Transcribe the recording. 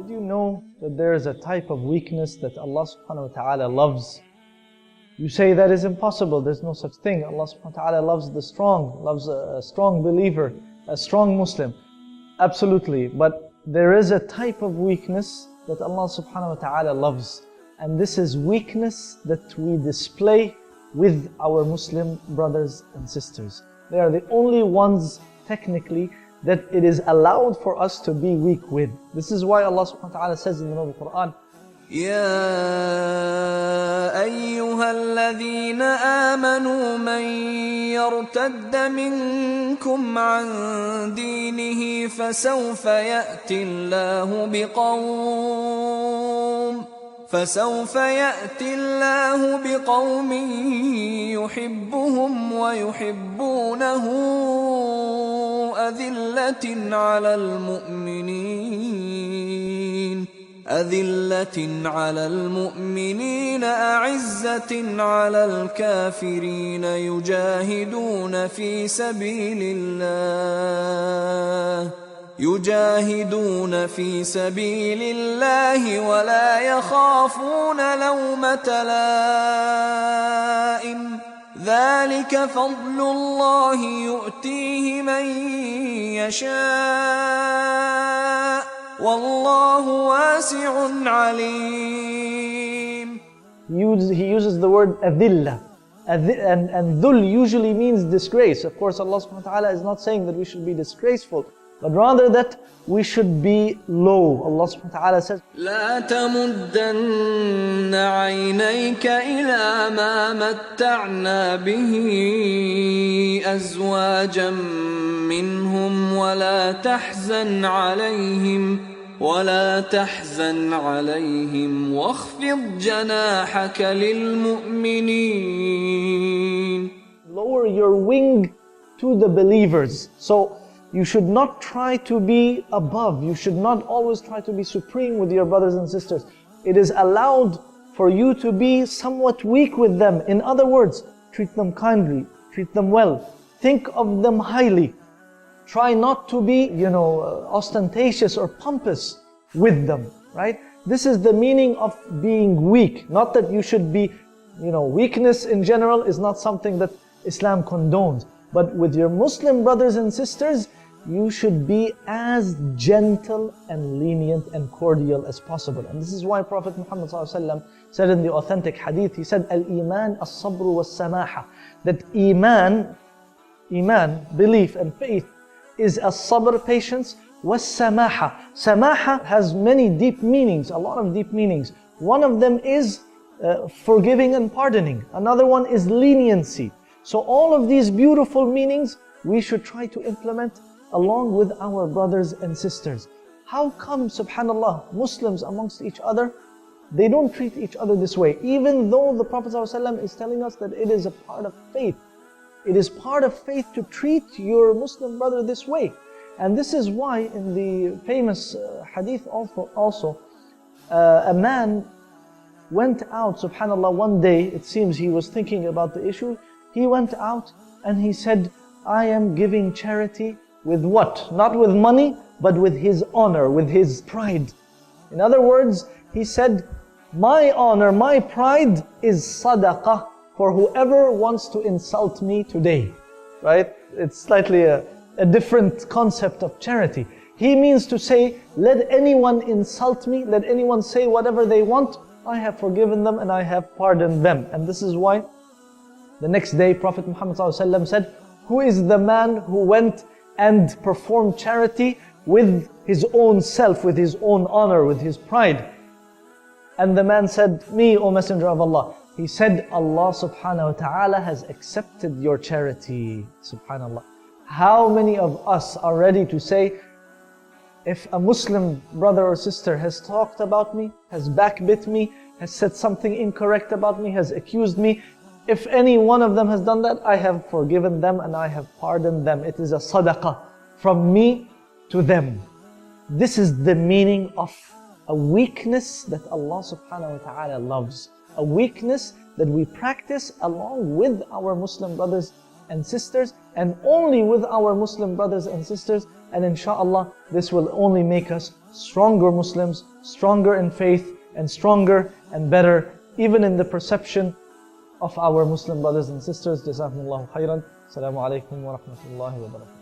Did you know that there is a type of weakness that Allah subhanahu wa ta'ala loves? You say that is impossible, there's no such thing. Allah subhanahu wa ta'ala loves the strong, loves a strong believer, a strong Muslim. Absolutely, but there is a type of weakness that Allah subhanahu wa ta'ala loves. And this is weakness that we display with our Muslim brothers and sisters. They are the only ones, technically, that it is allowed for us to be weak with. This is why Allah subhanahu wa ta'ala says in the Noble Quran, يا أيها الذين آمنوا من يرتد منكم عن دينه فسوف يأتي الله بقوم يحبهم ويحبونه أذلة على المؤمنين أعزة على الكافرين يجاهدون في سبيل الله ولا يخافون لومة لائم ذلك فضل الله يؤتيه من يشاء والله واسع عليم. He uses the word adilla. And dhul usually means disgrace. Of course, Allah subhanahu wa ta'ala is not saying that we should be disgraceful, but rather that we should be low. Allah subhanahu wa ta'ala says, لا تمدن عينيك إلى ما متعنا به أزواجا منهم ولا تحزن عليهم واخفض جناحك للمؤمنين. Lower your wing to the believers. So you should not try to be above. You should not always try to be supreme with your brothers and sisters. It is allowed for you to be somewhat weak with them. In other words, treat them kindly, treat them well, think of them highly. Try not to be, ostentatious or pompous with them, right? This is the meaning of being weak. Not that you should be, weakness in general is not something that Islam condones. But with your Muslim brothers and sisters, you should be as gentle and lenient and cordial as possible. And this is why Prophet Muhammad ﷺ said in the authentic hadith, he said, Al-Iman as-sabru was-samaha. That Iman, belief and faith, is as-sabr, patience, was-samaha. Samaha has many deep meanings, a lot of deep meanings. One of them is forgiving and pardoning. Another one is leniency. So all of these beautiful meanings we should try to implement along with our brothers and sisters. How come, subhanallah, Muslims amongst each other, they don't treat each other this way? Even though the Prophet ﷺ is telling us that it is a part of faith. It is part of faith to treat your Muslim brother this way. And this is why in the famous hadith also a man went out, subhanallah, one day, it seems he was thinking about the issue. He went out and he said, I am giving charity with what? Not with money, but with his honor, with his pride. In other words, he said, my honor, my pride is sadaqah for whoever wants to insult me today. Right? It's slightly a different concept of charity. He means to say, let anyone insult me, let anyone say whatever they want, I have forgiven them and I have pardoned them. And this is why the next day Prophet Muhammad ﷺ said, who is the man who went and performed charity with his own self, with his own honor, with his pride? And the man said, me, O Messenger of Allah. He said, Allah subhanahu wa ta'ala has accepted your charity. Subhanallah. How many of us are ready to say, if a Muslim brother or sister has talked about me, has backbit me, has said something incorrect about me, has accused me, if any one of them has done that, I have forgiven them and I have pardoned them. It is a sadaqah from me to them. This is the meaning of a weakness that Allah subhanahu wa ta'ala loves. A weakness that we practice along with our Muslim brothers and sisters, and only with our Muslim brothers and sisters. And inshallah, this will only make us stronger Muslims, stronger in faith, and stronger and better, even in the perception of our Muslim brothers and sisters. Jazakumullahu khairan. Assalamu alaikum wa rahmatullahi wa barakatuh.